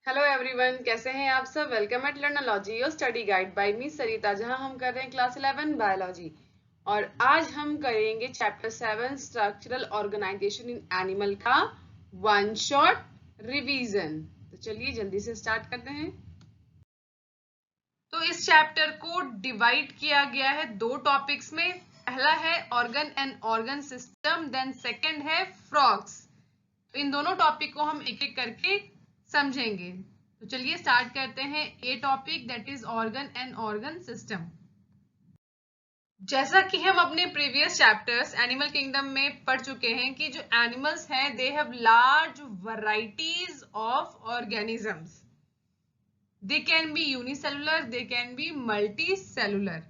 Hello everyone, कैसे हैं आप सब। Welcome at Learnology your study guide by me Sarita, जहां हम कर रहे हैं क्लास 11 बायोलॉजी। और आज हम करेंगे chapter 7 structural organisation in animal का वन शॉट रिवीजन। तो चलिए जल्दी से स्टार्ट करते हैं। तो इस चैप्टर को डिवाइड किया गया है दो टॉपिक्स में। पहला है organ and organ system, then second है फ्रॉग्स। तो इन दोनों टॉपिक को हम एक एक करके समझेंगे। तो चलिए स्टार्ट करते हैं a topic, that is organ and organ system. जैसा कि हम अपने प्रीवियस चैप्टर्स एनिमल किंगडम में पढ़ चुके हैं कि जो एनिमल्स हैं they have large varieties of organisms. They can be unicellular, they can be multicellular.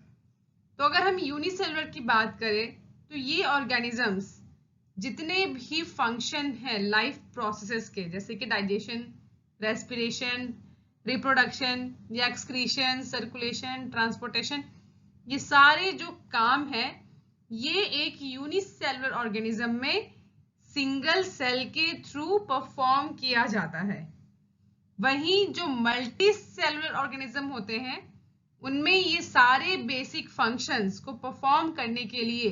तो अगर हम यूनिसेलुलर की बात करें तो ये ऑर्गेनिजम्स जितने भी फंक्शन है लाइफ प्रोसेसेस के, जैसे कि डाइजेशन, रेस्पिरेशन, रिप्रोडक्शन या एक्सक्रीशन, सर्कुलेशन, ट्रांसपोर्टेशन, ये सारे जो काम है ये एक यूनिसेलुलर ऑर्गेनिज्म में सिंगल सेल के थ्रू परफॉर्म किया जाता है। वहीं जो मल्टी सेलुलर ऑर्गेनिज्म होते हैं उनमें ये सारे बेसिक फंक्शंस को परफॉर्म करने के लिए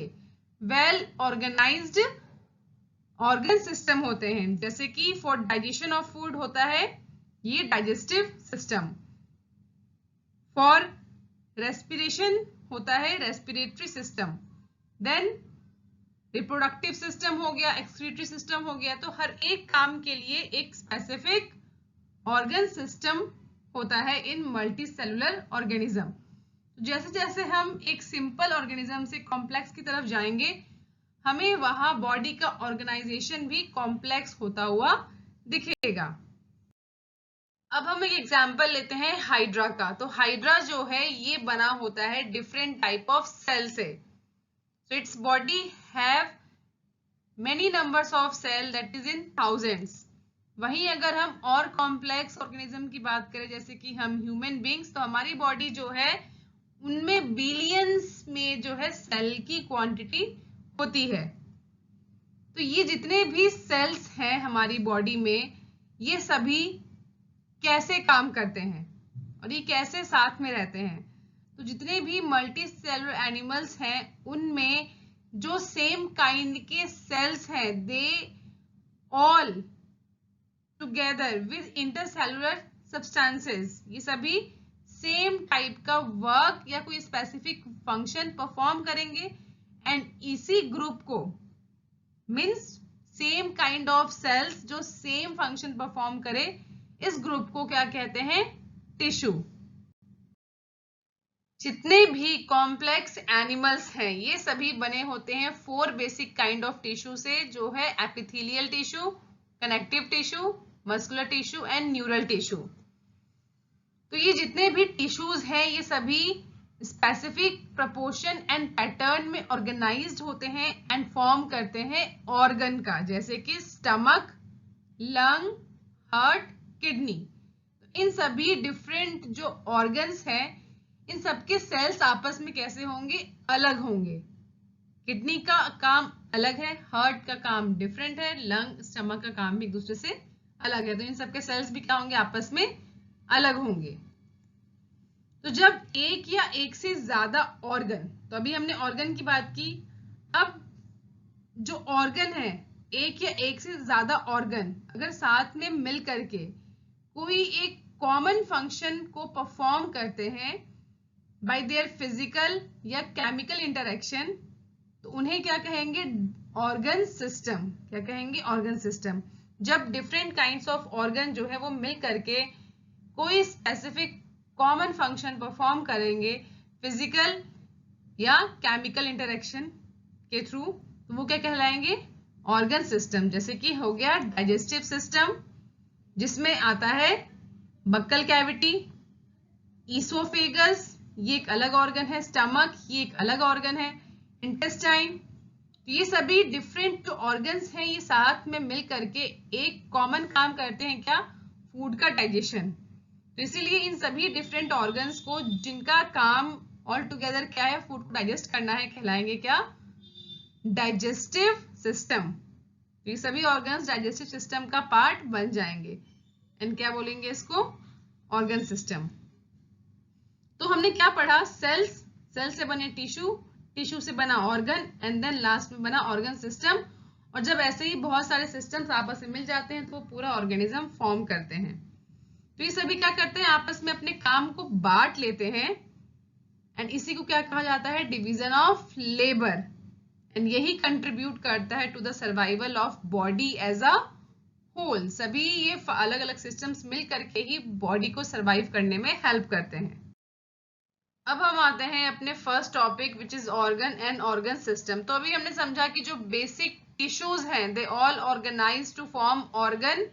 वेल ऑर्गेनाइज्ड ऑर्गन सिस्टम होते हैं। जैसे कि फॉर डाइजेशन ऑफ फूड होता है ये डाइजेस्टिव सिस्टम, फॉर रेस्पिरेशन होता है respiratory system, then reproductive system हो गया, एक्सक्रीटरी सिस्टम हो गया। तो हर एक काम के लिए एक स्पेसिफिक ऑर्गन सिस्टम होता है इन मल्टी सेलुलर ऑर्गेनिज्म। जैसे जैसे हम एक सिंपल ऑर्गेनिज्म से कॉम्प्लेक्स की तरफ जाएंगे हमें वहां बॉडी का ऑर्गेनाइजेशन भी कॉम्प्लेक्स होता हुआ दिखेगा। अब हम एक एग्जांपल लेते हैं हाइड्रा का। तो हाइड्रा जो है ये बना होता है डिफरेंट टाइप ऑफ सेल से। So its body have many numbers of cell, that is in thousands. वहीं अगर हम और कॉम्प्लेक्स ऑर्गेनिज्म की बात करें जैसे कि हम ह्यूमन बींग्स, तो हमारी बॉडी जो है उनमें बिलियंस में जो है सेल की क्वांटिटी होती है। तो ये जितने भी सेल्स हैं हमारी बॉडी में ये सभी कैसे काम करते हैं और ये कैसे साथ में रहते हैं। तो जितने भी मल्टी सेलुलर एनिमल्स हैं उनमें जो सेम काइंड के सेल्स हैं they all together with intercellular substances, ये सभी सेम टाइप का वर्क या कोई स्पेसिफिक फंक्शन परफॉर्म करेंगे। एंड इसी ग्रुप को means same kind of cells जो सेम फंक्शन परफॉर्म करे, इस ग्रुप को क्या कहते हैं? टिश्यू। जितने भी कॉम्प्लेक्स एनिमल्स हैं ये सभी बने होते हैं 4 बेसिक काइंड ऑफ टिश्यू से, जो है epithelial tissue, connective tissue, muscular tissue and neural tissue. तो ये जितने भी टिश्यूज हैं ये सभी स्पेसिफिक प्रोपोर्शन एंड पैटर्न में ऑर्गेनाइज्ड होते हैं एंड फॉर्म करते हैं ऑर्गन का, जैसे कि स्टमक, लंग, हार्ट, किडनी। इन सभी डिफरेंट जो ऑर्गन्स हैं इन सबके सेल्स आपस में कैसे होंगे? अलग होंगे। किडनी का काम अलग है, हार्ट का काम डिफरेंट है, लंग, स्टमक का काम भी एक दूसरे से अलग है। तो इन सबके सेल्स भी क्या होंगे? आपस में अलग होंगे। तो जब एक या एक से ज्यादा ऑर्गन, तो अभी हमने ऑर्गन की बात की, अब जो ऑर्गन है एक या एक से ज्यादा ऑर्गन अगर साथ में मिल करके कोई एक कॉमन फंक्शन को परफॉर्म करते हैं बाय देयर फिजिकल या केमिकल इंटरेक्शन, तो उन्हें क्या कहेंगे? Organ system. क्या कहेंगे? Organ system. जब डिफरेंट काइंड्स ऑफ ऑर्गन जो है वो मिल करके कोई स्पेसिफिक कॉमन फंक्शन परफॉर्म करेंगे फिजिकल या केमिकल इंटरेक्शन के थ्रू, तो वो क्या कहलाएंगे? Organ system. जैसे कि हो गया डाइजेस्टिव सिस्टम जिसमें आता है बक्कल कैविटी, ईसोफेगस ये एक अलग ऑर्गन है, स्टमक ये एक अलग ऑर्गन है, इंटेस्टाइन। तो ये सभी डिफरेंट जो ऑर्गन्स हैं ये साथ में मिल करके एक कॉमन काम करते हैं, क्या? फूड का डाइजेशन। तो इसीलिए इन सभी डिफरेंट ऑर्गन्स को जिनका काम ऑल टुगेदर क्या है? फूड को डाइजेस्ट करना है, कहलाएंगे क्या? Digestive system. तो ये सभी ऑर्गन्स डाइजेस्टिव सिस्टम का पार्ट बन जाएंगे। एंड क्या बोलेंगे इसको, ऑर्गन सिस्टम। तो हमने क्या पढ़ा, सेल्स, सेल से बने टिश्यू, टिश्यू से बना ऑर्गन एंड देन लास्ट में बना ऑर्गन सिस्टम। और जब ऐसे ही बहुत सारे सिस्टम्स आपस में मिल जाते हैं तो वो पूरा ऑर्गेनिज्म फॉर्म करते हैं। तो ये सभी क्या करते हैं, आपस में अपने काम को बांट लेते हैं एंड इसी को क्या कहा जाता है, डिवीजन ऑफ लेबर। एंड यही कंट्रीब्यूट करता है to the survival of body as a whole. सभी ये अलग अलग सिस्टम्स मिल करके ही बॉडी को सर्वाइव करने में हेल्प करते हैं। अब हम आते हैं अपने first topic which is organ and organ system. तो अभी हमने समझा कि जो बेसिक टिश्यूज हैं they all organise to form organ,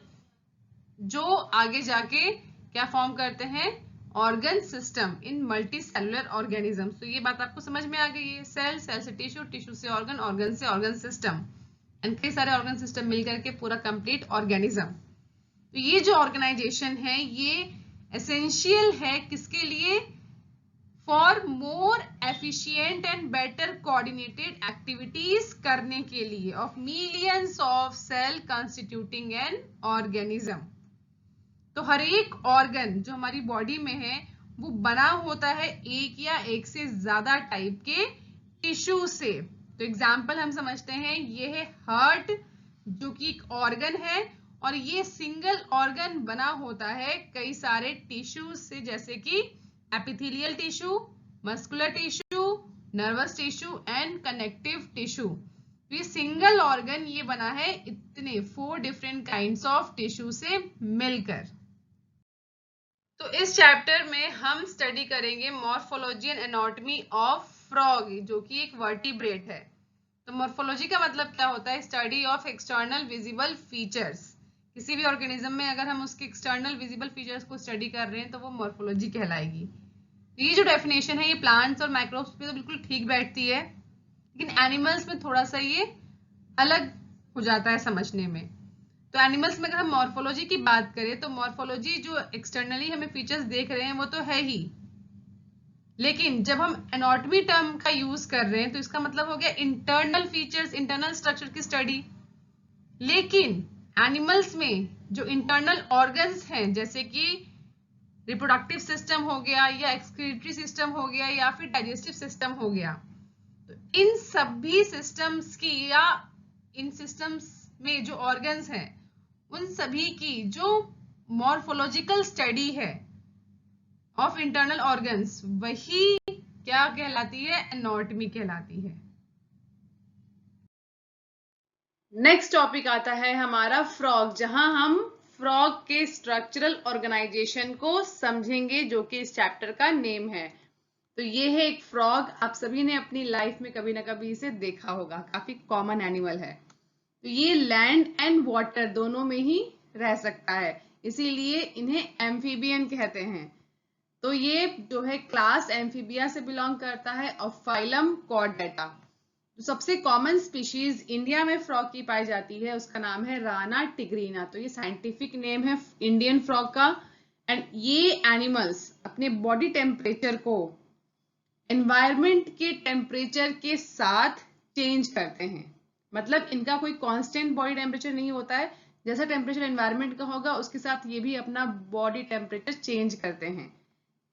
जो आगे जाके क्या फॉर्म करते हैं, organ system in multi cellular organism. तो ये बात आपको समझ में आ गई है, सेल, सेल से टिश्यू, टिश्यू से ऑर्गन, ऑर्गन से ऑर्गन सिस्टम एंड कई सारे ऑर्गन सिस्टम मिलकर के पूरा कंप्लीट ऑर्गेनिज्म। तो ये जो ऑर्गेनाइजेशन है ये एसेंशियल है किसके लिए, for more efficient and better coordinated activities करने के लिए of millions of cell constituting an organism. तो हर एक ऑर्गन जो हमारी बॉडी में है वो बना होता है एक या एक से ज्यादा टाइप के टिश्यू से। तो एग्जाम्पल हम समझते हैं, ये है हार्ट जो कि एक ऑर्गन है और ये सिंगल ऑर्गन बना होता है कई सारे टिश्यू से, जैसे कि epithelial tissue, muscular tissue, nervous tissue and connective tissue. तो ये सिंगल ऑर्गन ये बना है इतने 4 डिफरेंट काइंड्स ऑफ टिश्यू से मिलकर। तो इस चैप्टर में हम स्टडी करेंगे morphology and anatomy of frog जो कि एक वर्टिब्रेट है। तो मॉर्फोलॉजी का मतलब क्या होता है, study of external visible features. किसी भी ऑर्गेनिज्म में अगर हम उसके एक्सटर्नल विजिबल फीचर्स को स्टडी कर रहे हैं तो वो मॉर्फोलॉजी कहलाएगी। तो ये जो डेफिनेशन है ये प्लांट्स और माइक्रोब्स पे तो बिल्कुल ठीक बैठती है, लेकिन एनिमल्स में थोड़ा सा ये अलग हो जाता है समझने में। तो एनिमल्स में अगर हम मॉर्फोलॉजी की बात करें तो मॉर्फोलॉजी जो एक्सटर्नली हमें फीचर्स देख रहे हैं वो तो है ही, लेकिन जब हम एनाटॉमी टर्म का यूज कर रहे हैं तो इसका मतलब हो गया इंटरनल फीचर्स, इंटरनल स्ट्रक्चर की स्टडी। लेकिन एनिमल्स में जो इंटरनल ऑर्गन्स हैं जैसे कि रिप्रोडक्टिव सिस्टम हो गया या एक्सक्रीटरी सिस्टम हो गया या फिर डाइजेस्टिव सिस्टम हो गया, तो इन सभी सिस्टम्स की या इन सिस्टम्स में जो ऑर्गन्स हैं उन सभी की जो मॉर्फोलॉजिकल स्टडी है ऑफ इंटरनल ऑर्गन्स वही क्या कहलाती है, एनाटॉमी कहलाती है। नेक्स्ट टॉपिक आता है हमारा फ्रॉग, जहां हम फ्रॉग के स्ट्रक्चरल ऑर्गेनाइजेशन को समझेंगे जो कि इस चैप्टर का नेम है। तो ये है एक फ्रॉग, आप सभी ने अपनी लाइफ में कभी ना कभी इसे देखा होगा, काफी कॉमन एनिमल है। तो ये लैंड एंड वाटर दोनों में ही रह सकता है, इसीलिए इन्हें एम्फीबियन कहते हैं। तो ये जो है क्लास एम्फीबिया से बिलोंग करता है और फाइलम कॉर्डेटा। तो सबसे कॉमन स्पीशीज इंडिया में फ्रॉग की पाई जाती है उसका नाम है राना टिग्रीना। तो ये साइंटिफिक नेम है इंडियन फ्रॉग का। एंड ये एनिमल्स अपने बॉडी टेम्परेचर को एनवायरमेंट के टेम्परेचर के साथ चेंज करते हैं, मतलब इनका कोई कांस्टेंट बॉडी टेम्परेचर नहीं होता है, जैसा टेम्परेचर एनवायरमेंट का होगा उसके साथ ये भी अपना बॉडी टेम्परेचर चेंज करते हैं।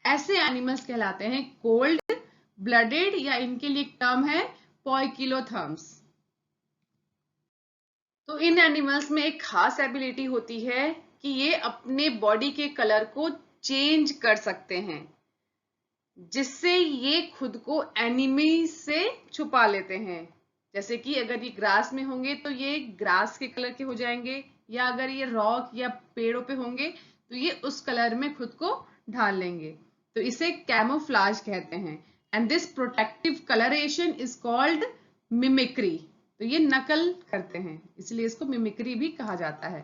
ऐसे एनिमल्स कहलाते हैं कोल्ड ब्लडेड, या इनके लिए एक टर्म है पोइकिलोथर्म्स। तो इन एनिमल्स में एक खास एबिलिटी होती है कि ये अपने बॉडी के कलर को चेंज कर सकते हैं, जिससे ये खुद को एनिमी से छुपा लेते हैं। जैसे कि अगर ये ग्रास में होंगे तो ये ग्रास के कलर के हो जाएंगे, या अगर ये रॉक या पेड़ों पे होंगे तो ये उस कलर में खुद को ढाल लेंगे। तो इसे कैमोफ्लाज कहते हैं। And this protective colouration is called mimicry. तो ये नकल करते हैं, इसलिए इसको मिमिक्री भी कहा जाता है।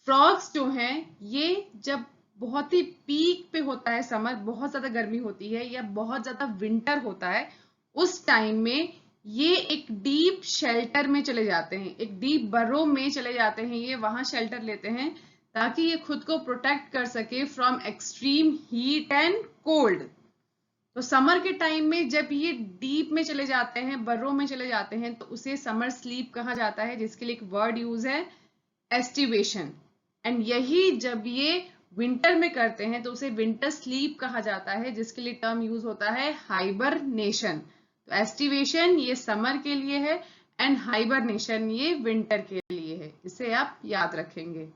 फ्रॉग्स जो हैं ये जब बहुत ही पीक पे होता है समर, बहुत ज्यादा गर्मी होती है या बहुत ज्यादा विंटर होता है, उस टाइम में ये एक डीप शेल्टर में चले जाते हैं, एक डीप बरो में चले जाते हैं, ये वहां शेल्टर लेते हैं ताकि ये खुद को प्रोटेक्ट कर सके from extreme heat and cold. तो समर के टाइम में जब ये डीप में चले जाते हैं, बर्रो में चले जाते हैं, तो उसे समर स्लीप कहा जाता है, जिसके लिए एक वर्ड यूज है एस्टिवेशन। एंड यही जब ये विंटर में करते हैं तो उसे विंटर स्लीप कहा जाता है, जिसके लिए टर्म यूज होता है हाइबरनेशन। तो एस्टिवेशन ये समर के लिए है एंड हाइबरनेशन ये विंटर के लिए है, इसे आप याद रखेंगे।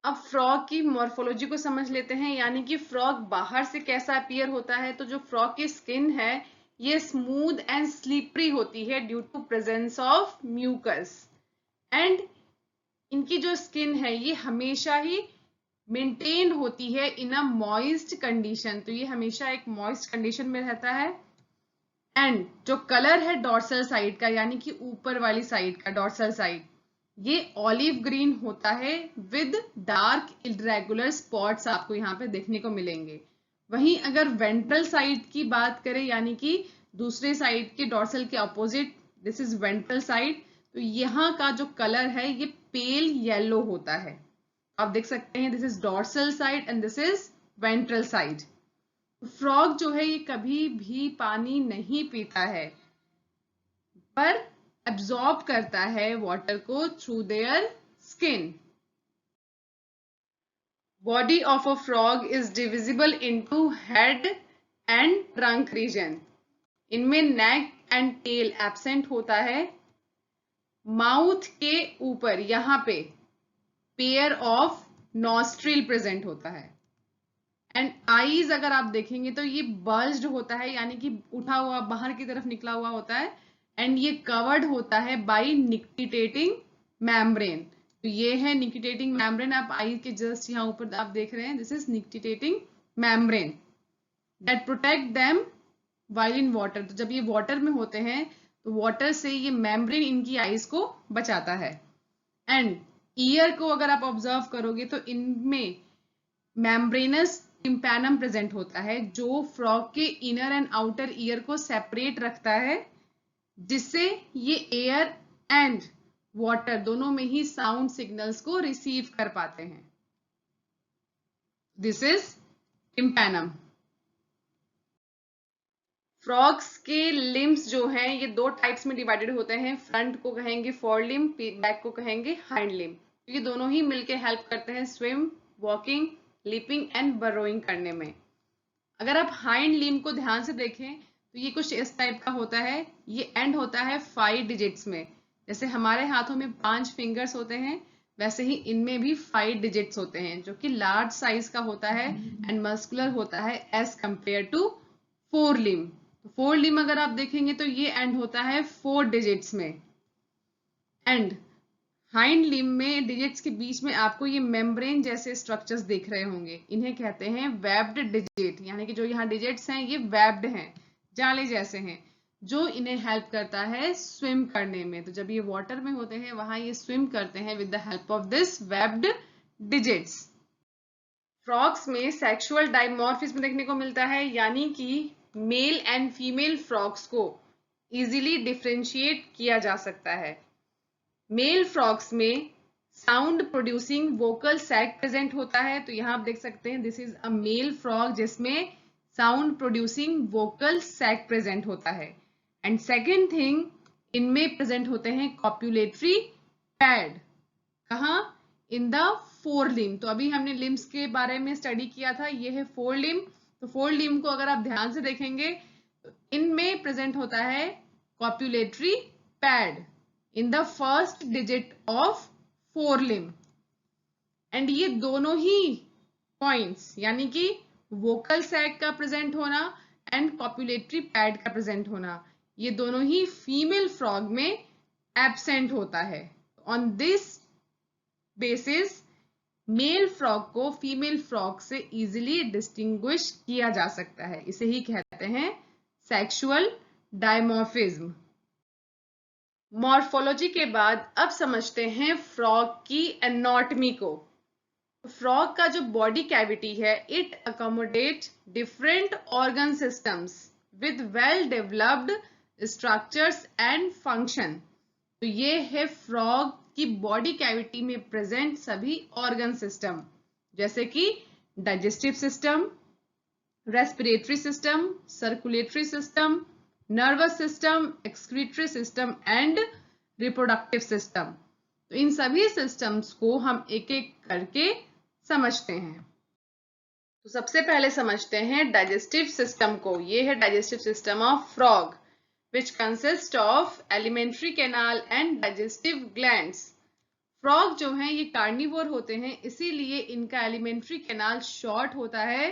अब फ्रॉग की मॉर्फोलॉजी को समझ लेते हैं, यानी कि फ्रॉग बाहर से कैसा अपीयर होता है। तो जो फ्रॉग की स्किन है ये स्मूथ एंड स्लिपरी होती है due to presence of mucus, and इनकी जो स्किन है ये हमेशा ही मेंटेन होती है इन अ मॉइस्ट कंडीशन। तो ये हमेशा एक मॉइस्ट कंडीशन में रहता है। एंड जो कलर है डॉर्सल साइड का, यानी कि ऊपर वाली साइड का डॉर्सल साइड, ये ऑलिव ग्रीन होता है विद डार्क इरेगुलर स्पॉट्स आपको यहाँ पे देखने को मिलेंगे। वहीं अगर वेंट्रल साइड की बात करें, यानी कि दूसरे साइड के डॉर्सल के opposite, this is ventral side, तो यहाँ का जो कलर है ये पेल येलो होता है। आप देख सकते हैं this is dorsal side and this is ventral side. Frog जो है ये कभी भी पानी नहीं पीता है, पर एब्जॉर्ब करता है वाटर को through their skin. Body of a frog is divisible into head and trunk reason. इनमें नेक एंड टेल एब्सेंट होता है। माउथ के ऊपर यहाँ पे पेयर ऑफ नॉस्ट्रिल प्रेजेंट होता है। एंड आईज अगर आप देखेंगे तो ये बल्ज्ड होता है, यानी कि उठा हुआ बाहर की तरफ निकला हुआ होता है। एंड ये कवर्ड होता है बाय निक्टिटेटिंग मेम्ब्रेन। तो ये है निक्टिटेटिंग मेम्ब्रेन, आप आई के जस्ट यहाँ ऊपर आप देख रहे हैं, this is nictitating membrane that protect them while in water. तो जब ये वाटर में होते हैं तो वाटर से ये मेम्ब्रेन इनकी आईज को बचाता है। एंड ईयर को अगर आप ऑब्जर्व करोगे तो इनमें मेम्ब्रेनस टिम्पैनम प्रेजेंट होता है, जो फ्रॉग के इनर एंड आउटर ईयर को सेपरेट रखता है, जिससे ये एयर एंड वाटर दोनों में ही साउंड सिग्नल्स को रिसीव कर पाते हैं। This is tympanum. फ्रॉग्स के लिम्स जो हैं ये दो टाइप्स में डिवाइडेड होते हैं। फ्रंट को कहेंगे फोर लिम, बैक को कहेंगे हाइंड लिम। ये दोनों ही मिलके हेल्प करते हैं swim, walking, leaping and burrowing करने में। अगर आप हाइंड लिम को ध्यान से देखें तो ये कुछ इस टाइप का होता है। ये एंड होता है 5 डिजिट्स में। जैसे हमारे हाथों में 5 फिंगर्स होते हैं, वैसे ही इनमें भी 5 डिजिट्स होते हैं, जो कि लार्ज साइज का होता है एंड मस्कुलर होता है एज कंपेयर टू 4 लिम। तो 4 लिम अगर आप देखेंगे तो ये एंड होता है 4 डिजिट्स में। एंड हाइंड लिम में डिजिट्स के बीच में आपको ये मेम्ब्रेन जैसे स्ट्रक्चर्स दिख रहे होंगे, इन्हें कहते हैं वेब्ड डिजिट, यानी कि जो यहाँ डिजिट्स हैं ये वेब्ड हैं, जाले जैसे हैं, जो इन्हें हेल्प करता है स्विम करने में। तो जब ये वाटर में होते हैं वहां ये स्विम करते हैं with the help of this webbed digits. Frogs में सेक्सुअल डायमॉर्फिज्म देखने को मिलता है, यानी कि मेल एंड फीमेल फ्रॉग्स को इजीली डिफरेंशिएट किया जा सकता है। मेल फ्रॉग्स में sound producing vocal sac present होता है। तो यहाँ आप देख सकते हैं this is a male frog जिसमें sound producing vocal sac present होता है। एंड सेकेंड थिंग, इनमें प्रेजेंट होते हैं कॉप्युलेटरी पैड। कहाँ? इन द फोर लिम। तो अभी हमने लिम्स के बारे में स्टडी किया था, ये है फोर लिम। तो फोर लिम को अगर आप ध्यान से देखेंगे तो इनमें प्रेजेंट होता है copulatory pad in the first digit of four limb। And ये दोनों ही पॉइंट्स, यानी कि वोकल सैक का प्रेजेंट होना एंड कॉप्युलेटरी पैड का प्रेजेंट होना, ये दोनों ही फीमेल फ्रॉग में एब्सेंट होता है। On this basis male frog को फीमेल फ्रॉग से इजीली डिस्टिंग्विश किया जा सकता है। इसे ही कहते हैं सेक्सुअल डायमॉर्फिज्म। मॉर्फोलॉजी के बाद अब समझते हैं फ्रॉग की एनाटॉमी को। फ्रॉग का जो बॉडी कैविटी है it accommodate different organ systems with well developed structures and function. तो ये है फ्रॉग की बॉडी कैविटी में प्रेजेंट सभी ऑर्गन सिस्टम, जैसे कि digestive system, respiratory system, circulatory system, nervous system, excretory system and reproductive system। तो इन सभी सिस्टम्स को हम एक एक करके समझते हैं। तो सबसे पहले समझते हैं डाइजेस्टिव सिस्टम को। ये है digestive system of frog which consist of alimentary canal and digestive glands। Frog जो हैं ये कार्निवोर होते हैं, इसीलिए इनका एलिमेंट्री कैनाल शॉर्ट होता है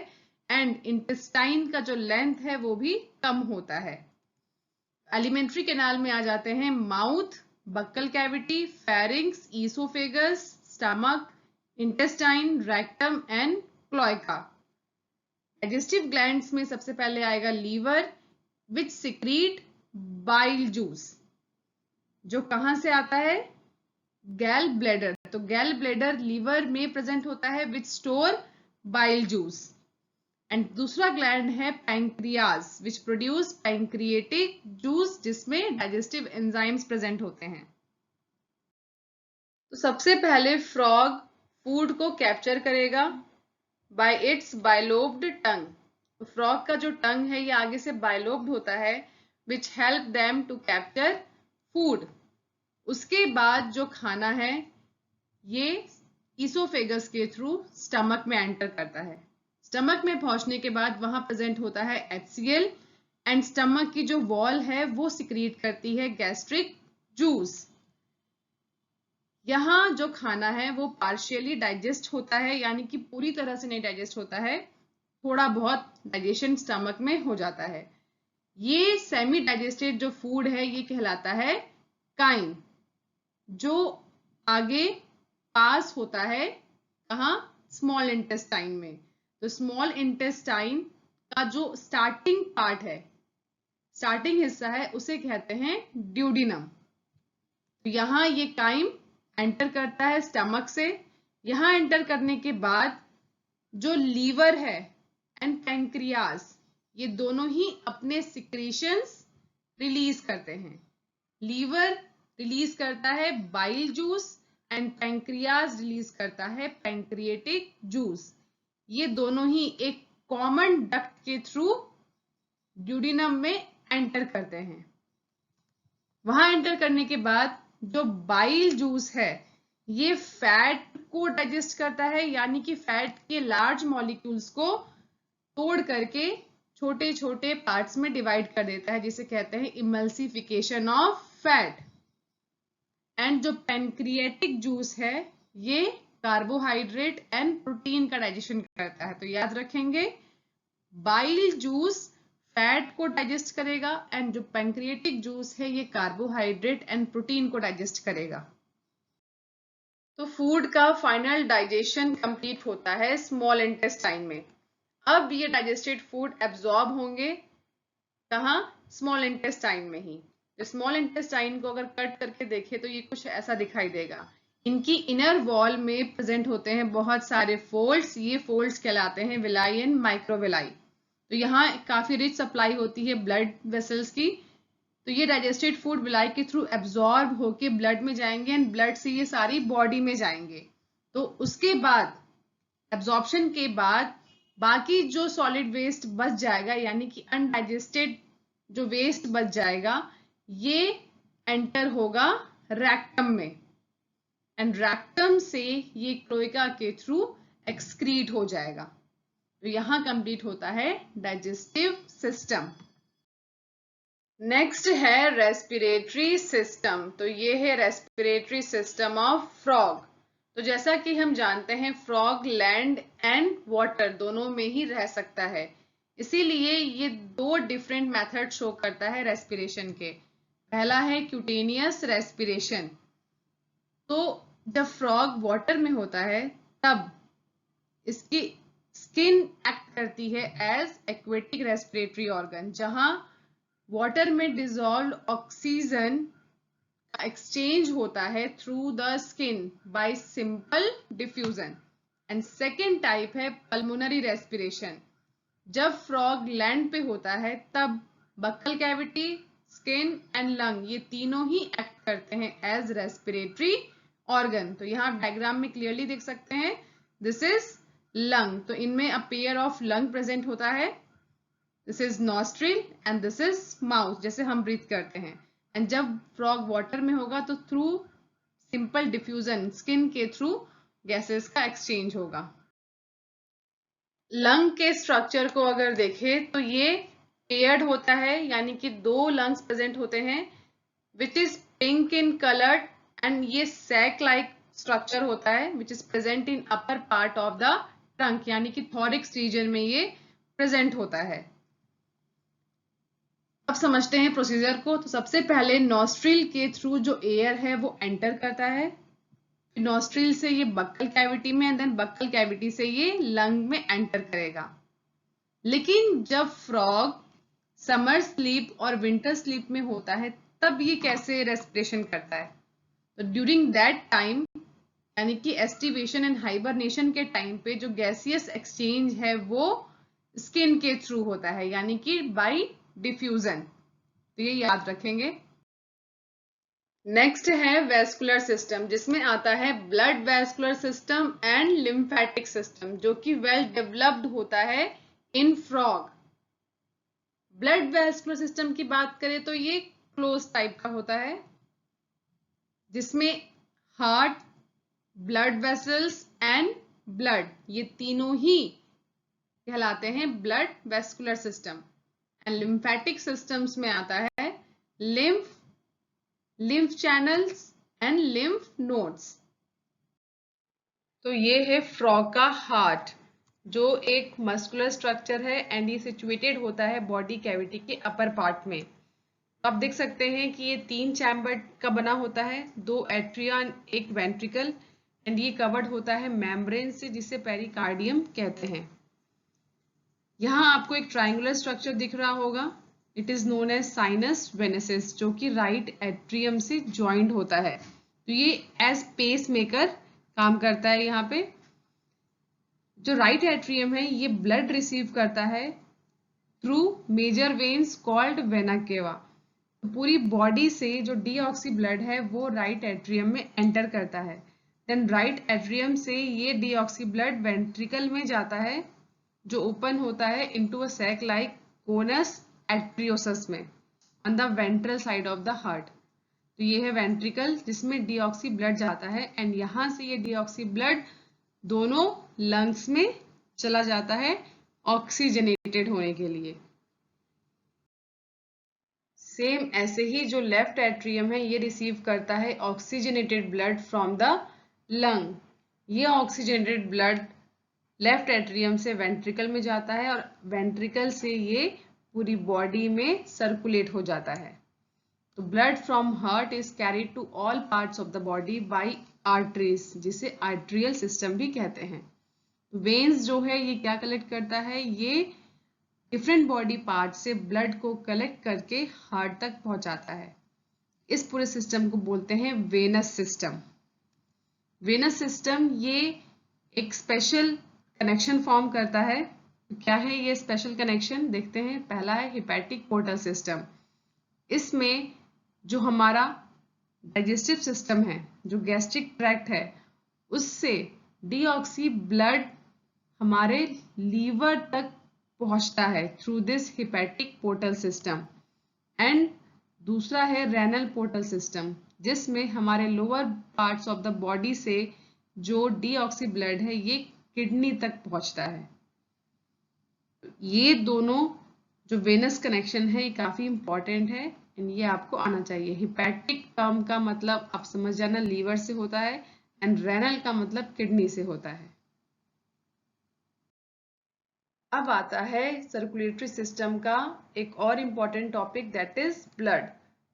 एंड इंटेस्टाइन का जो लेंथ है वो भी कम होता है। एलिमेंट्री कैनाल में आ जाते हैं mouth, buccal cavity, pharynx, oesophagus, stomach, intestine, rectum and cloaca. Digestive glands में सबसे पहले आएगा लीवर विच सिक्रीट बाइल जूस, जो कहां से आता है, गैल ब्लैडर। तो गैल ब्लैडर लीवर में प्रेजेंट होता है विच स्टोर बाइल जूस। एंड दूसरा ग्लैंड है pancreas which produce pancreatic juice, जिसमें डाइजेस्टिव एंजाइम्स प्रेजेंट होते हैं। तो सबसे पहले फ्रॉग फूड को कैप्चर करेगा बाय इट्स बाइलोब्ड टंग। तो फ्रॉग का जो टंग है ये आगे से बाइलोब्ड होता है which help them to capture food। उसके बाद जो खाना है ये ईसोफेगस के थ्रू स्टमक में एंटर करता है। स्टमक में पहुंचने के बाद वहां प्रेजेंट होता है HCl एंड स्टमक की जो वॉल है वो सिक्रीट करती है गैस्ट्रिक जूस। यहाँ जो खाना है वो पार्शियली डाइजेस्ट होता है, यानी कि पूरी तरह से नहीं डाइजेस्ट होता है, थोड़ा बहुत डाइजेशन स्टमक में हो जाता है। ये सेमी डाइजेस्टेड जो फूड है ये कहलाता है काइम, जो आगे पास होता है कहाँ, स्मॉल इंटेस्टाइन में। तो स्मॉल इंटेस्टाइन का जो स्टार्टिंग पार्ट है, स्टार्टिंग हिस्सा है, उसे कहते हैं ड्यूडिनम। तो यहाँ ये काइम एंटर करता है स्टमक से। यहाँ एंटर करने के बाद जो लीवर है एंड पैंक्रियाज, ये दोनों ही अपने सिक्रीशंस रिलीज करते हैं। लीवर रिलीज करता है bile juice and pancreas release करता है पैंक्रिएटिक जूस। ये दोनों ही एक कॉमन डक्ट के थ्रू ड्यूडिनम में एंटर करते हैं। वहां एंटर करने के बाद जो बाइल जूस है ये फैट को डाइजेस्ट करता है, यानी कि फैट के लार्ज मॉलिक्यूल्स को तोड़ करके छोटे छोटे पार्ट्स में डिवाइड कर देता है, जिसे कहते हैं इमल्सिफिकेशन ऑफ फैट। एंड जो पैंक्रिएटिक जूस है ये कार्बोहाइड्रेट एंड प्रोटीन का डाइजेशन करता है। तो याद रखेंगे, बाइल जूस फैट को डाइजेस्ट करेगा एंड जो पैंक्रिएटिक जूस है ये कार्बोहाइड्रेट एंड प्रोटीन को डाइजेस्ट करेगा। तो फूड का फाइनल डाइजेशन कंप्लीट होता है स्मॉल इंटेस्टाइन में। अब ये डाइजेस्टेड फूड एब्जॉर्ब होंगे कहाँ, स्मॉल इंटेस्टाइन में ही। स्मॉल इंटेस्टाइन को अगर कट करके देखें तो ये कुछ ऐसा दिखाई देगा। इनकी इनर वॉल में प्रेजेंट होते हैं बहुत सारे फोल्ड्स, ये फोल्ड्स कहलाते हैं विलाई एंड माइक्रोविलाई। तो यहाँ काफी रिच सप्लाई होती है ब्लड वेसल्स की। तो ये डाइजेस्टेड फूड विलाई के थ्रू एब्जॉर्ब होके ब्लड में जाएंगे एंड ब्लड से ये सारी बॉडी में जाएंगे। तो उसके बाद एब्जॉर्प्शन के बाद बाकी जो सॉलिड वेस्ट बच जाएगा, यानी कि अनडाइजेस्टेड जो वेस्ट बच जाएगा, ये एंटर होगा रेक्टम में एंड रेक्टम से ये क्लोएका के थ्रू एक्सक्रीट हो जाएगा। तो यहां कंप्लीट होता है डाइजेस्टिव सिस्टम। नेक्स्ट है रेस्पिरेटरी सिस्टम। तो ये है रेस्पिरेटरी सिस्टम ऑफ फ्रॉग। तो जैसा कि हम जानते हैं फ्रॉग लैंड एंड वाटर दोनों में ही रह सकता है, इसीलिए ये दो डिफरेंट मेथड शो करता है रेस्पिरेशन के। पहला है क्यूटेनियस रेस्पिरेशन। तो जब फ्रॉग वाटर में होता है तब इसकी स्किन एक्ट करती है एज एक्वेटिक रेस्पिरेटरी ऑर्गन, जहां वाटर में डिसॉल्व्ड ऑक्सीजन का एक्सचेंज होता है through the skin bye simple diffusion. And second type है पल्मोनरी रेस्पिरेशन। जब फ्रॉग लैंड पे होता है तब buccal cavity, skin and lung ये तीनों ही एक्ट करते हैं एज रेस्पिरेटरी ऑर्गन। तो यहाँ आप डायग्राम में क्लियरली देख सकते हैं, दिस इज लंग। तो इनमें अ पेयर ऑफ लंग प्रेजेंट होता है, this is nostril and this is mouth, जैसे हम ब्रीथ करते हैं। एंड जब फ्रॉग वाटर में होगा तो थ्रू सिंपल डिफ्यूजन, स्किन के थ्रू गैसेस का एक्सचेंज होगा। लंग के स्ट्रक्चर को अगर देखें तो ये पेयर्ड होता है, यानी कि 2 लंग्स प्रेजेंट होते हैं, which is pink in coloured, and ये सैक लाइक स्ट्रक्चर होता है which is present in upper part of the trunk, यानी कि थोरिक्स रीजन में ये प्रेजेंट होता है। अब समझते हैं प्रोसीजर को। तो सबसे पहले नॉस्ट्रिल के थ्रू जो एयर है वो एंटर करता है, नॉस्ट्रिल से ये बक्कल कैविटी में, एंड देन बक्कल कैविटी से ये लंग में एंटर करेगा। लेकिन जब फ्रॉग समर स्लीप और विंटर स्लीप में होता है तब ये कैसे रेस्पिरेशन करता है? तो ड्यूरिंग दैट टाइम, यानी कि एस्टिवेशन एंड हाइबरनेशन के टाइम पे जो गैसियस एक्सचेंज है वो स्किन के थ्रू होता है, यानी कि बाय डिफ्यूजन। तो ये याद रखेंगे। नेक्स्ट है वेस्कुलर सिस्टम, जिसमें आता है blood vascular system and lymphatic system, जो कि वेल डेवलप्ड होता है इन फ्रॉग। ब्लड वेस्कुलर सिस्टम की बात करें तो ये क्लोज टाइप का होता है, जिसमें heart, blood vessels and blood, ये तीनों ही कहलाते हैं blood vascular system. And lymphatic systems में आता है lymph channels and lymph nodes. तो ये है फ्रॉग का हार्ट, जो एक मस्कुलर स्ट्रक्चर है एंड ये सिचुएटेड होता है बॉडी कैविटी के अपर पार्ट में। आप देख सकते हैं कि ये 3 चैम्बर का बना होता है, 2 एट्रिया, एक वेंट्रिकल, एंड ये कवर्ड होता है मेम्ब्रेन से, जिसे पेरिकार्डियम कहते हैं। यहाँ आपको एक ट्राइंगुलर स्ट्रक्चर दिख रहा होगा, it is known as sinus venosus, जो कि राइट एट्रियम से ज्वाइंट होता है। तो ये एज पेस मेकर काम करता है। यहाँ पे जो राइट एट्रियम है ये ब्लड रिसीव करता है through major veins called vena cava. पूरी बॉडी से जो डीऑक्सी ब्लड है वो राइट एट्रियम में एंटर करता है। देन राइट एट्रियम से ये डीऑक्सी ब्लड वेंट्रिकल में जाता है, जो ओपन होता है into a sac like conus arteriosus में on the ventral side of the heart. तो ये है वेंट्रिकल, जिसमें डीऑक्सी ब्लड जाता है, एंड यहाँ से ये डीऑक्सी ब्लड दोनों लंग्स में चला जाता है ऑक्सीजनेटेड होने के लिए। सेम ऐसे ही जो लेफ्ट एट्रियम है ये रिसीव करता है oxygenated blood from the lung. ये ऑक्सीजनेटेड ब्लड लेफ्ट एट्रियम से वेंट्रिकल में जाता है और वेंट्रिकल से ये पूरी बॉडी में सर्कुलेट हो जाता है। तो blood from heart is carried to all parts of the body by arteries, जिसे आर्ट्रियल सिस्टम भी कहते हैं। वेन्स जो है ये क्या कलेक्ट करता है, ये डिफरेंट बॉडी पार्ट से ब्लड को कलेक्ट करके हार्ट तक पहुंचाता है। इस पूरे सिस्टम को बोलते हैं वेनस सिस्टम। वेनस सिस्टम ये एक स्पेशल कनेक्शन फॉर्म करता है। क्या है ये स्पेशल कनेक्शन, देखते हैं। पहला है हिपैटिक पोर्टल सिस्टम। इसमें जो हमारा डाइजेस्टिव सिस्टम है, जो गैस्ट्रिक ट्रैक्ट है, उससे डीऑक्सी ब्लड हमारे लीवर तक पहुंचता है through this hepatic portal system. And दूसरा है रेनल पोर्टल सिस्टम, जिसमें हमारे lower parts of the body से जो डीऑक्सी ब्लड है ये किडनी तक पहुंचता है। ये दोनों जो वेनस कनेक्शन है ये काफी इंपॉर्टेंट है, एंड ये आपको आना चाहिए। हिपैटिक टर्म का मतलब आप समझ जाना लीवर से होता है, एंड रेनल का मतलब किडनी से होता है। अब आता है सर्कुलेटरी सिस्टम का एक और important topic, that is blood.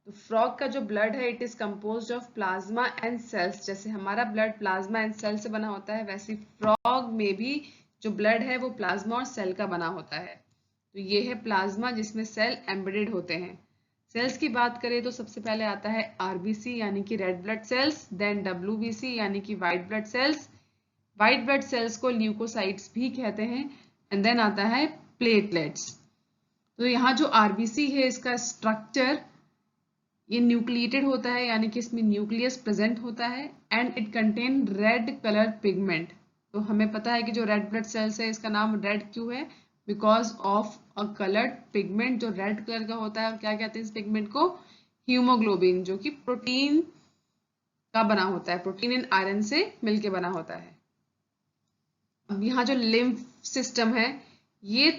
तो फ्रॉग का जो ब्लड है it is composed of plasma and cells. जैसे हमारा ब्लड प्लाज्मा एंड सेल से बना होता है, वैसे फ्रॉग में भी जो ब्लड है वो प्लाज्मा और सेल का बना होता है। तो ये है प्लाज्मा, जिसमें सेल एम्बेडेड होते हैं। सेल्स की बात करें तो सबसे पहले आता है आरबीसी यानी कि red blood cells, then WBC यानी कि white blood cells. White blood cells को ल्यूकोसाइट्स भी कहते हैं, एंड देन आता है प्लेटलेट्स। तो यहाँ जो आरबीसी है इसका स्ट्रक्चर ये न्यूक्लिएटेड होता है, यानी कि इसमें न्यूक्लियस प्रेजेंट होता है, and it contain red colour pigment. तो हमें पता है कि जो रेड ब्लड सेल्स है इसका नाम रेड क्यों है, because of a coloured pigment जो रेड कलर का होता है। और क्या कहते हैं इस पिगमेंट को, हीमोग्लोबिन, जो कि प्रोटीन का बना होता है, प्रोटीन एंड आयरन से मिलके बना होता है। अब यहाँ जो लिम्फ सिस्टम है ये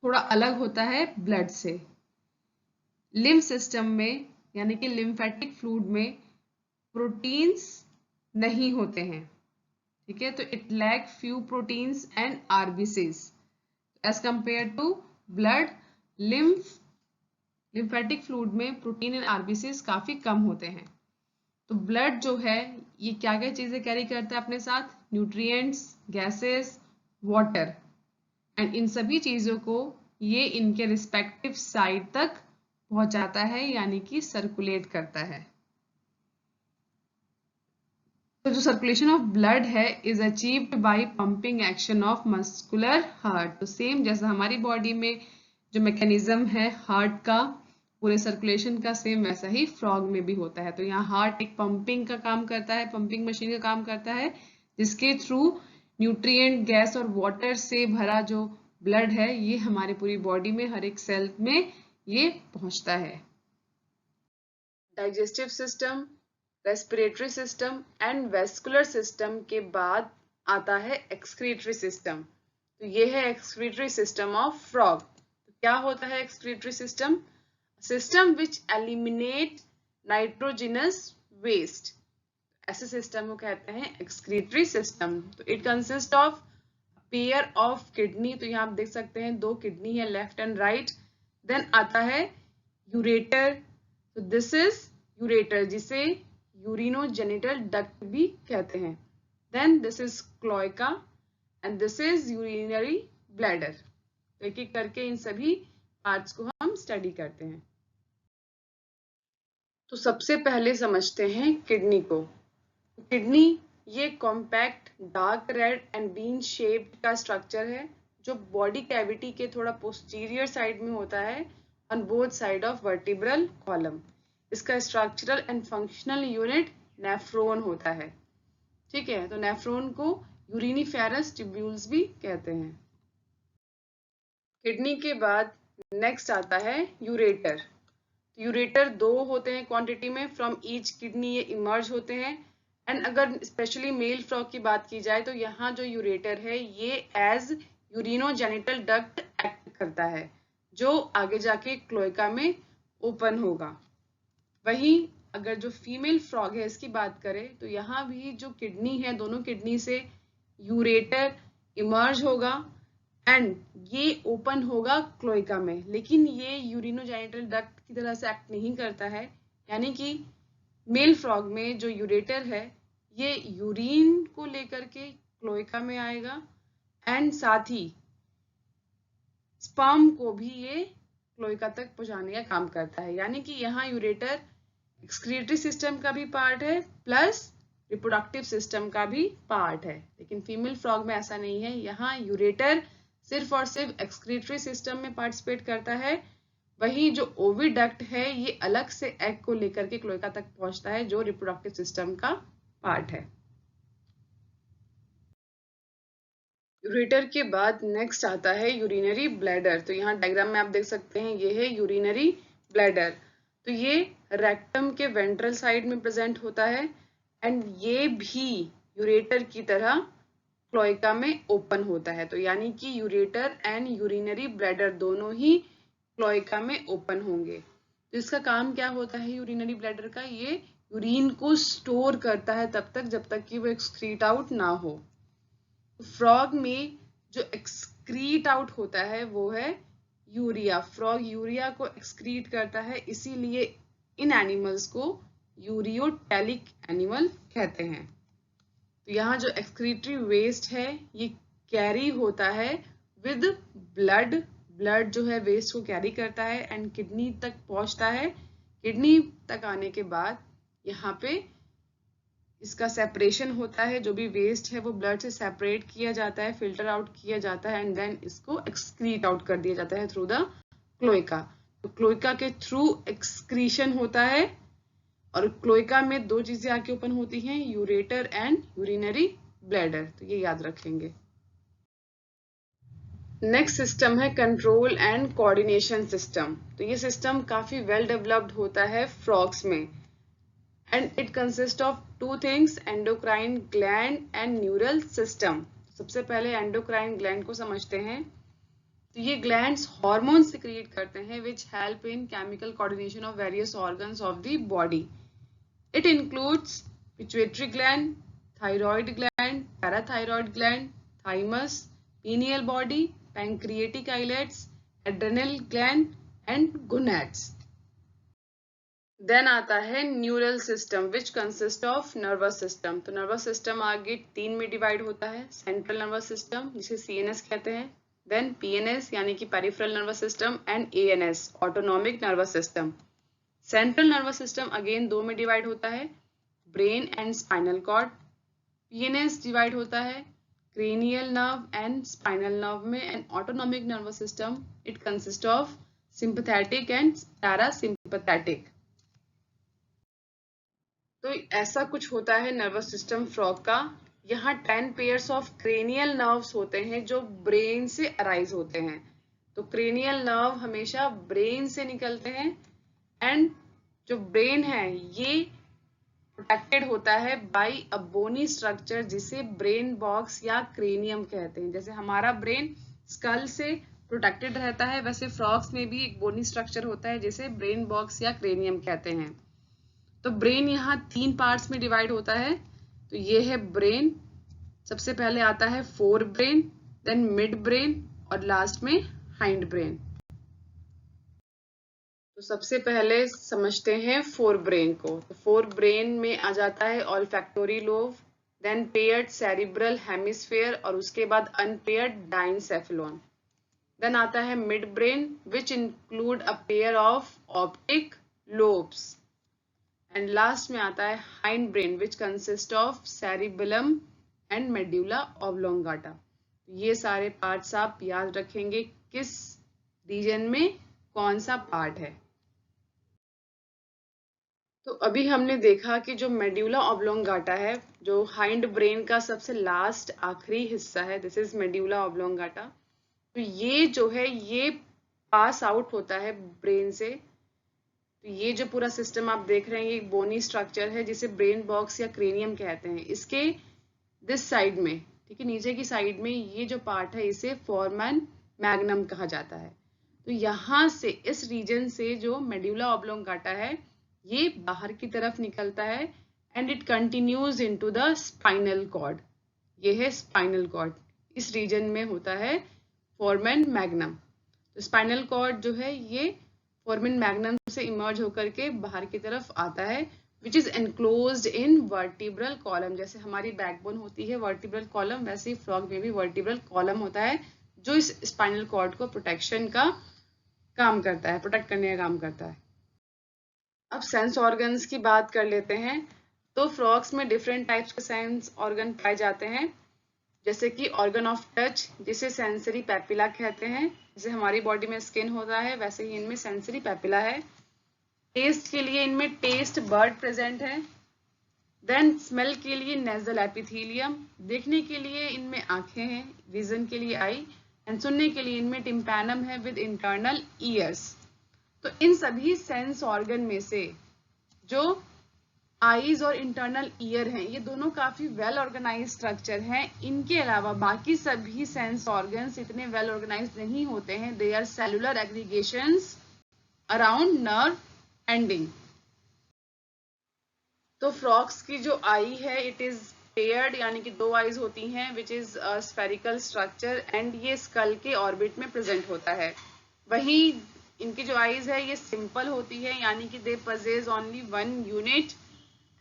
थोड़ा अलग होता है ब्लड से। लिम्फ सिस्टम में यानी कि लिम्फेटिक फ्लूइड में प्रोटीन्स नहीं होते हैं, ठीक है, तो it lack few proteins and RBCs as compare to blood. Lymphatic fluid में प्रोटीन एंड आरबीसीज काफी कम होते हैं। तो ब्लड जो है ये क्या क्या चीजें कैरी करता है अपने साथ, nutrients, gases, water, and in सभी चीजों को ये इनके रिस्पेक्टिव साइड तक पहुंचाता है यानी कि सर्कुलेट करता है। तो जो सर्कुलेशन ऑफ ब्लड है is achieved by pumping action of muscular heart. तो सेम जैसा हमारी बॉडी में जो मैकेनिज्म है हार्ट का पूरे सर्कुलेशन का, सेम वैसा ही फ्रॉग में भी होता है। तो यहाँ हार्ट एक पंपिंग का काम करता है, पंपिंग मशीन का काम करता है, जिसके थ्रू न्यूट्रिएंट, गैस और वाटर से भरा जो ब्लड है ये हमारे पूरी बॉडी में हर एक सेल में ये पहुंचता है। Digestive system, respiratory system and vascular system के बाद आता है एक्सक्रीटरी सिस्टम। तो ये है एक्सक्रीटरी सिस्टम ऑफ फ्रॉग। तो क्या होता है excretory system? System which eliminate nitrogenous waste, ऐसे सिस्टम को कहते हैं एक्सक्रीटरी सिस्टम। तो it consist of pair of kidney, तो यहाँ आप देख सकते हैं 2 किडनी है, लेफ्ट एंड राइट। देन आता है यूरेटर, तो दिस इज यूरेटर जिसे यूरिनोजेनिटल डक्ट भी कहते हैं। Then this is cloaca and this is urinary bladder. तो एक एक करके इन सभी पार्ट्स को हम स्टडी करते हैं। तो सबसे पहले समझते हैं किडनी को। किडनी ये compact dark red and bean shaped का स्ट्रक्चर है जो बॉडी कैविटी के थोड़ा पोस्टीरियर साइड में होता है on both side of vertebral column. इसका structural and functional unit nephron होता है, ठीक है। तो नेफ्रॉन को यूरिनिफेरस ट्यूब्यूल्स भी कहते हैं। किडनी के बाद नेक्स्ट आता है यूरेटर। यूरेटर 2 होते हैं क्वांटिटी में, फ्रॉम ईच किडनी ये इमर्ज होते हैं। एंड अगर स्पेशली मेल फ्रॉग की बात की जाए तो यहाँ जो यूरेटर है ये एज यूरिनोजेनिटल डक्ट एक्ट करता है जो आगे जाके क्लोएका में ओपन होगा। वहीं अगर जो फीमेल फ्रॉग है इसकी बात करें तो यहाँ भी जो किडनी है दोनों किडनी से यूरेटर इमर्ज होगा एंड ये ओपन होगा क्लोएका में, लेकिन ये यूरिनोजेनिटल डक्ट की तरह से एक्ट नहीं करता है। यानी कि मेल फ्रॉग में जो यूरेटर है ये यूरिन को लेकर के क्लोएका में आएगा एंड साथ ही स्पर्म को भी ये क्लोएका तक पहुंचाने का काम करता है। यानी कि यहाँ यूरेटर एक्सक्रीटरी सिस्टम का भी पार्ट है प्लस रिप्रोडक्टिव सिस्टम का भी पार्ट है, लेकिन फीमेल फ्रॉग में ऐसा नहीं है। यहाँ यूरेटर सिर्फ और सिर्फ एक्सक्रीटरी सिस्टम में पार्टिसिपेट करता है, वहीं जो ओविडक्ट है ये अलग से एग को लेकर के क्लोएका तक पहुंचता है जो रिप्रोडक्टिव सिस्टम का पार्ट है। यूरेटर के बाद नेक्स्ट आता है यूरिनरी ब्लैडर। तो यहाँ डायग्राम में आप देख सकते हैं ये है यूरिनरी ब्लैडर। तो ये रेक्टम के वेंट्रल साइड में प्रेजेंट होता है एंड ये भी यूरेटर की तरह क्लोएका में ओपन होता है। तो यानी कि यूरेटर एंड यूरिनरी ब्लैडर दोनों ही क्लोएका में ओपन होंगे। तो इसका काम क्या होता है यूरिनरी ब्लैडर का? ये यूरिन को स्टोर करता है तब तक जब तक कि वो एक्सक्रीट आउट ना हो। फ्रॉग में जो एक्सक्रीट आउट होता है वो है यूरिया। फ्रॉग यूरिया को एक्सक्रीट करता है, इसीलिए इन एनिमल्स को यूरियोटेलिक एनिमल कहते हैं। तो यहाँ जो एक्सक्रीटरी वेस्ट है ये कैरी होता है विद ब्लड। ब्लड जो है वेस्ट को कैरी करता है एंड किडनी तक पहुंचता है। किडनी तक आने के बाद यहाँ पे इसका सेपरेशन होता है, जो भी वेस्ट है वो ब्लड से सेपरेट किया जाता है, फिल्टर आउट किया जाता है एंड देन इसको एक्सक्रीट आउट कर दिया जाता है थ्रू द क्लोएका। तो क्लोएका के थ्रू एक्सक्रीशन होता है और क्लोएका में 2 चीजें आके ओपन होती हैं, यूरेटर एंड यूरिनरी ब्लैडर। तो ये याद रखेंगे। नेक्स्ट सिस्टम है कंट्रोल एंड कोऑर्डिनेशन सिस्टम। तो ये सिस्टम काफी वेल डेवलप्ड होता है फ्रॉग्स में and it consist of two things, endocrine gland and neural system. सबसे पहले एंडोक्राइन ग्लैंड को समझते हैं। तो ये ग्लैंड्स हार्मोन सिक्रिएट करते हैं which help in chemical coordination of various organs of the body. It includes pituitary gland, thyroid gland, parathyroid gland, thymus, pineal body, pancreatic islets, adrenal gland and gonads. Then आता है neural system which consist of nervous system. तो nervous system आगे 3 में divide होता है। Central nervous system जिसे CNS कहते हैं, देन PNS यानी कि peripheral nervous system and ANS autonomic nervous system. Central nervous system again 2 में डिवाइड होता है, brain and spinal cord. PNS divide होता है cranial nerve and spinal nerve में। And autonomic nervous system it consist of sympathetic and parasympathetic. तो ऐसा कुछ होता है नर्वस सिस्टम फ्रॉग का। यहाँ 10 पेयर्स ऑफ क्रेनियल नर्व्स होते हैं जो ब्रेन से अराइज होते हैं। तो क्रेनियल नर्व हमेशा ब्रेन से निकलते हैं एंड जो ब्रेन है ये प्रोटेक्टेड होता है बाय अ बोनी स्ट्रक्चर जिसे ब्रेन बॉक्स या क्रेनियम कहते हैं। जैसे हमारा ब्रेन स्कल से प्रोटेक्टेड रहता है, वैसे फ्रॉग्स में भी एक बोनी स्ट्रक्चर होता है जिसे ब्रेन बॉक्स या क्रेनियम कहते हैं। तो ब्रेन यहाँ 3 पार्ट्स में डिवाइड होता है। तो ये है ब्रेन, सबसे पहले आता है fore brain, then mid brain और लास्ट में हाइंड ब्रेन। तो सबसे पहले समझते हैं फोर ब्रेन को। तो फोर ब्रेन में आ जाता है olfactory lobe, then paired cerebral hemisphere और उसके बाद अनपेयर्ड डाइनसेफेलॉन। देन आता है mid brain which include a pair of optic lobes. And last में आता है hind brain which consist of cerebellum and medulla oblongata. ये सारे पार्ट्स आप याद रखेंगे किस रीजन में कौन सा पार्ट है। तो अभी हमने देखा कि जो मेडुला ऑब्लोंगाटा है, जो हाइंड ब्रेन का सबसे लास्ट आखिरी हिस्सा है, दिस इज मेडुला ऑब्लोंगाटा। तो ये जो है ये पास आउट होता है ब्रेन से। तो ये जो पूरा सिस्टम आप देख रहे हैं ये एक बोनी स्ट्रक्चर है जिसे ब्रेन बॉक्स या क्रेनियम कहते हैं। इसके दिस साइड में, ठीक है, नीचे की साइड में ये जो पार्ट है इसे फोरामन मैग्नम कहा जाता है। तो यहाँ से इस रीजन से जो मेडुला ऑब्लोंगाटा है ये बाहर की तरफ निकलता है and it continues into the spinal cord. ये है स्पाइनल कॉर्ड, इस रीजन में होता है फोरामन मैग्नम। तो स्पाइनल कॉर्ड जो है ये फोरामन मैग्नम से इमर्ज होकर के बाहर की तरफ आता है which is enclosed in vertebral column. जैसे हमारी बैकबोन होती है वर्टिब्रल कॉलम, वैसे ही फ्रॉग में भी वर्टिब्रल कॉलम होता है जो इस स्पाइनल कॉर्ड को प्रोटेक्शन का काम करता है, प्रोटेक्ट करने का काम करता है। अब सेंस ऑर्गन्स की बात कर लेते हैं। तो फ्रॉग्स में डिफरेंट टाइप्स के सेंस ऑर्गन पाए जाते हैं, जैसे कि ऑर्गन ऑफ टच जिसे सेंसरी पैपिला कहते हैं। जैसे हमारी बॉडी में स्किन होता है वैसे ही इनमें सेंसरी पैपिला है। टेस्ट के लिए इनमें टेस्ट बर्ड प्रेजेंट है। देन स्मेल के लिए नेजल एपिथेलियम, देखने के लिए इनमें आंखें हैं, विजन के लिए आई, एंड सुनने के लिए इनमें टिम्पैनम है विद इंटरनल ईयर्स। तो इन सभी सेंस ऑर्गन में से जो आईज और इंटरनल ईयर हैं ये दोनों काफी वेल ऑर्गेनाइज स्ट्रक्चर हैं। इनके अलावा बाकी सभी सेंस ऑर्गन्स इतने वेल ऑर्गेनाइज नहीं होते हैं। They are cellular aggregations around nerve ending. तो फ्रॉग्स की जो आई है इट इज पेयर्ड यानी कि 2 आईज होती हैं which is spherical structure and ये स्कल के ऑर्बिट में प्रेजेंट होता है। वहीं इनकी जो आईज है ये सिंपल होती है यानी कि दे पजेज ओनली 1 यूनिट।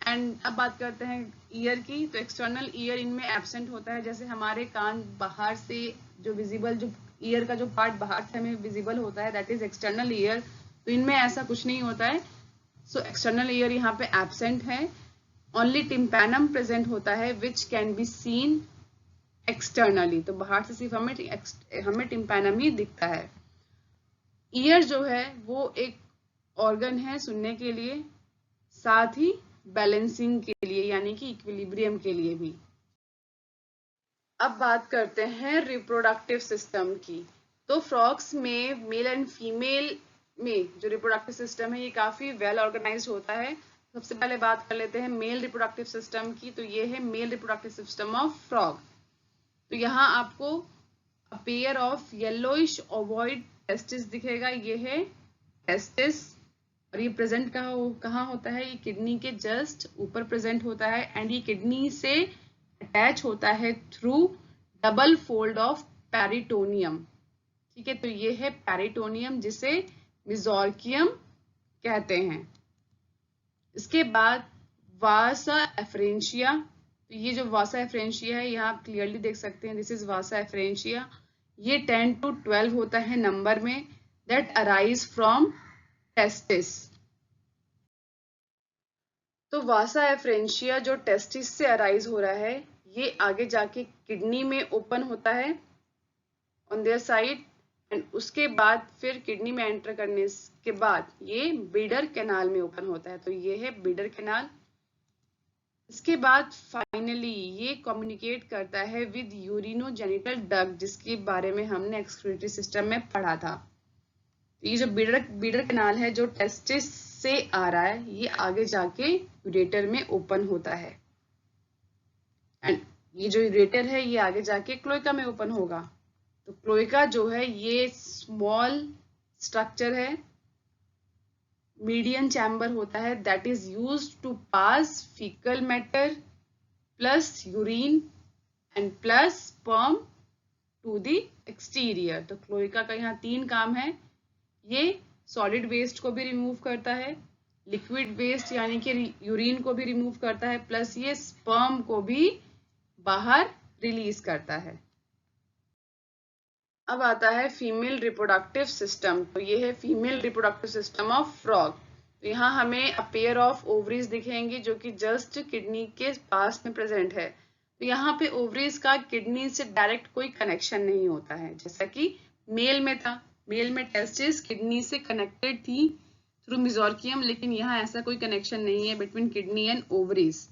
एंड अब बात करते हैं ईयर की। तो एक्सटर्नल ईयर इनमें एब्सेंट होता है। जैसे हमारे कान बाहर से जो विजिबल, जो ईयर का जो पार्ट बाहर से हमें विजिबल होता है दैट इज एक्सटर्नल ईयर। तो इनमें ऐसा कुछ नहीं होता है। सो एक्सटर्नल ईयर यहाँ पे एब्सेंट है। ओनली टिम्पैनम प्रेजेंट होता है which can be seen externally. तो बाहर से सिर्फ हमें टिम्पैनम ही दिखता है। ईयर जो है वो एक ऑर्गन है सुनने के लिए, साथ ही बैलेंसिंग के लिए यानी कि इक्विलिब्रियम के लिए भी। अब बात करते हैं रिप्रोडक्टिव सिस्टम की। तो फ्रॉग्स में मेल एंड फीमेल में जो रिप्रोडक्टिव सिस्टम है ये काफी वेल ऑर्गेनाइज्ड होता है। सबसे पहले बात कर लेते हैं मेल रिप्रोडक्टिव सिस्टम की। तो ये है male reproductive system of frog. तो यहाँ आपको अ pair of yellowish ovoid testis दिखेगा, ये है टेस्टिस। और ये प्रेजेंट कहाँ होता है, ये किडनी के जस्ट ऊपर प्रेजेंट होता है एंड ये किडनी से अटैच होता है through double fold of peritoneum. ठीक है, तो ये है पेरिटोनियम जिसे मेसोर्कियम कहते हैं। इसके बाद वासा एफरेंशिया। तो ये जो वासा एफरेंशिया है यहाँ आप क्लियरली देख सकते हैं, दिस इज वासा एफरेंशिया। ये 10 to 12 होता है नंबर में, दैट अराइज फ्रॉम टेस्टिस। तो वासा एफरेंशिया जो टेस्टिस से अराइज हो रहा है, ये आगे जाके किडनी में ओपन होता है ऑन देयर साइड एंड उसके बाद फिर किडनी में एंटर करने के बाद ये बीडर कैनाल में ओपन होता है। तो ये है बीडर कैनाल। इसके बाद फाइनली ये कम्युनिकेट करता है विद यूरिनोजेनिटल डक्ट, जिसके बारे में हमने एक्सक्रीटरी सिस्टम में पढ़ा था। तो ये जो बीडर कैनाल है जो टेस्टिस से आ रहा है, ये आगे जाके यूरेटर में ओपन होता है एंड ये जो यूरेटर है ये आगे जाके क्लोएका में ओपन होगा। तो क्लोएका जो है ये स्मॉल स्ट्रक्चर है, मीडियन चैम्बर होता है, that is used to pass faecal matter plus urine and plus sperm to the exterior. तो क्लोएका का यहाँ 3 काम है, ये सॉलिड वेस्ट को भी रिमूव करता है, लिक्विड वेस्ट यानी कि यूरिन को भी रिमूव करता है, प्लस ये स्पर्म को भी बाहर रिलीज करता है। अब आता है फीमेल रिप्रोडक्टिव सिस्टम। तो ये है female reproductive system of frog. तो यहाँ हमें अ पेयर ऑफ ओवरीज दिखेंगे जो कि जस्ट किडनी के पास में प्रेजेंट है। तो यहाँ पे ओवरीज का किडनी से डायरेक्ट कोई कनेक्शन नहीं होता है, जैसा कि मेल में था। मेल में टेस्टिस किडनी से कनेक्टेड थी थ्रू मेसोर्कियम, लेकिन यहाँ ऐसा कोई कनेक्शन नहीं है between kidney and ovaries.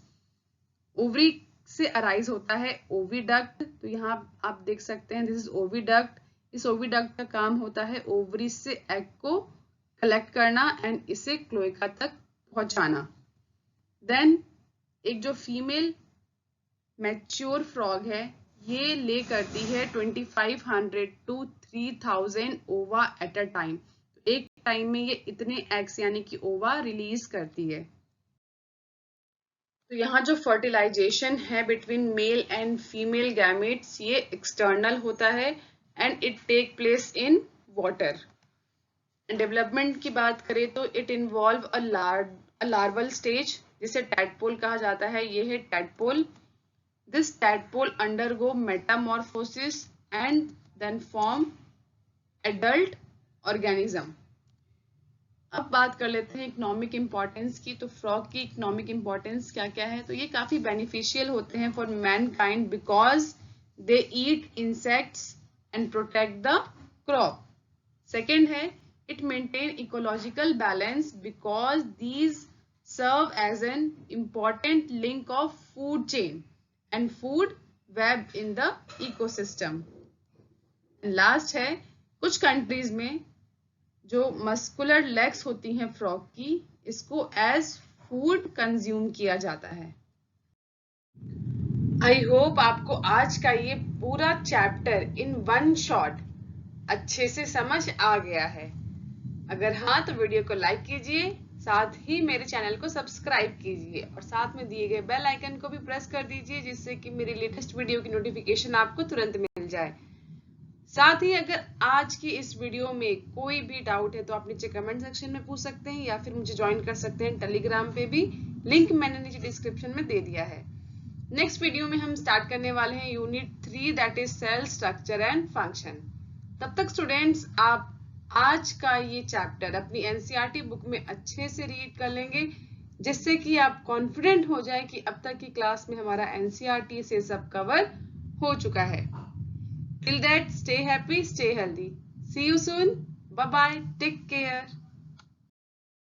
Ovary से अराइज होता है ओविडक्ट। तो यहाँ आप देख सकते हैं दिस इज ओविडक्ट। इस ओविडक्ट का काम होता है ओवरी से एग को कलेक्ट करना एंड इसे क्लोएका तक पहुंचाना। देन एक जो फीमेल मैच्योर फ्रॉग है ये ले करती है 2500 to 3000 ओवा एट अ टाइम। तो एक टाइम में ये इतने एग्स यानी कि ओवा रिलीज करती है। तो यहाँ जो फर्टिलाइजेशन है between male and female gametes ये एक्सटर्नल होता है and it take place in water. Development की बात करें तो it involve a larval stage जिसे टैडपोल कहा जाता है। ये है tadpole. This tadpole undergo metamorphosis and then form adult organism. अब बात कर लेते हैं इकोनॉमिक इंपॉर्टेंस की। तो फ्रॉग की इकोनॉमिक इंपॉर्टेंस क्या क्या है, तो ये काफी बेनिफिशियल होते हैं for Mankind because they eat insects and protect the crop. Second है it maintain ecological balance because these serve as an important link of food chain and food web in the ecosystem. Last है कुछ countries में जो muscular legs होती हैं frog की, इसको as food consume किया जाता है। आई होप आपको आज का ये पूरा चैप्टर इन वन शॉट अच्छे से समझ आ गया है। अगर हाँ तो वीडियो को लाइक कीजिए, साथ ही मेरे चैनल को सब्सक्राइब कीजिए और साथ में दिए गए बेल आइकन को भी प्रेस कर दीजिए जिससे कि मेरी लेटेस्ट वीडियो की नोटिफिकेशन आपको तुरंत मिल जाए। साथ ही अगर आज की इस वीडियो में कोई भी डाउट है तो आप नीचे कमेंट सेक्शन में पूछ सकते हैं या फिर मुझे ज्वाइन कर सकते हैं टेलीग्राम पे भी, लिंक मैंने नीचे डिस्क्रिप्शन में दे दिया है। नेक्स्ट वीडियो में हम स्टार्ट करने वाले हैं unit 3 that is cell structure and function. तब तक स्टूडेंट्स आप आज का ये चैप्टर अपनी एनसीईआरटी बुक में अच्छे से रीड कर लेंगे जिससे कि आप कॉन्फिडेंट हो जाए कि अब तक की क्लास में हमारा एनसीईआरटी से सब कवर हो चुका है। Till that stay happy, stay healthy, see you soon, bye bye, take care.